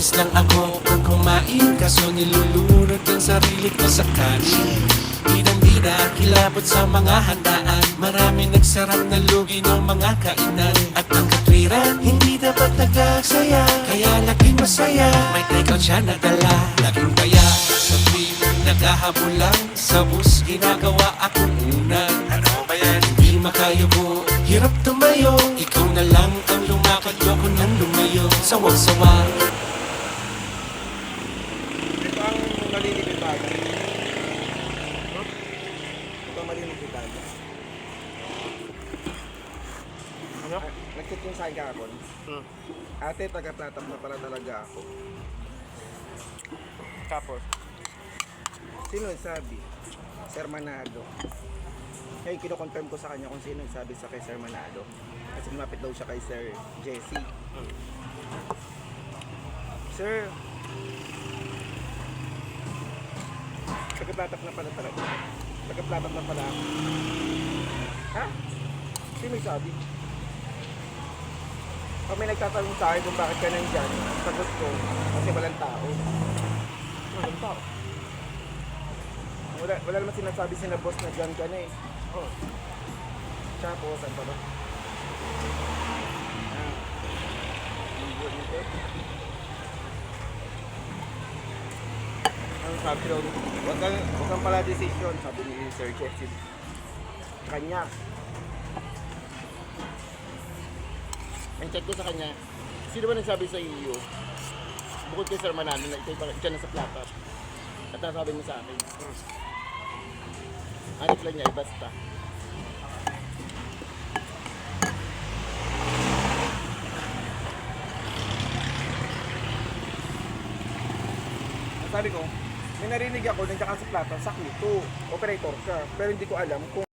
Mabilis lang ako kung kumain, kaso nilulunod ang sarili ko sa kanin. Bidang-bida, kilabot sa mga handaan, maraming nagsarap na lugi ng mga kainan. At ang katwiran, hindi dapat nag-aksaya, kaya laging masaya. May take-out siya nadala, laging kaya sa trip, naghahabol lang sa bus, ginagawa akong una. Ano ba yan? Hindi makayubo, hirap tumayo, ikaw na lang ang lumakad, ako nang lumayo. Sawang-sawa. Ito ang nalilipitag. Ito ang malilipitag. Ano? Nag-check yung sa akin kahapon. Ate, taga-platap na pala talaga ako. Tapos, Sino nagsabi? Sir Manado. Ngayon, kino-confirm ko sa kanya kung sino nagsabi sa kay Sir Manado. Kasi lumapit daw siya kay Sir Jesse. Sir, taga-platap na pala talaga. Taga-platap na pala ako. Ha? Sino nagsabi? Pag may nagtatanong sa akin kung bakit ka nandyan, sagot ko, kasi walang tao. Walang tao. Wala naman sinasabi sina boss na dyan ka na eh. Oh. Chapo, saan pa ba? Ang sabi daw, huwag kang pala decision, sabi ni Sir Jesse. Kanya. Ang chat ko sa kanya, sino ba nagsabi sa iyo? Bukod kay Sir Manalo na ikaw na sa plata. At nasabi mo sa akin. Ang reply niya ay basta. Sabi ko, may narinig ako nandiyan ka sa plata, sa Q2, operator ka, pero hindi ko alam kung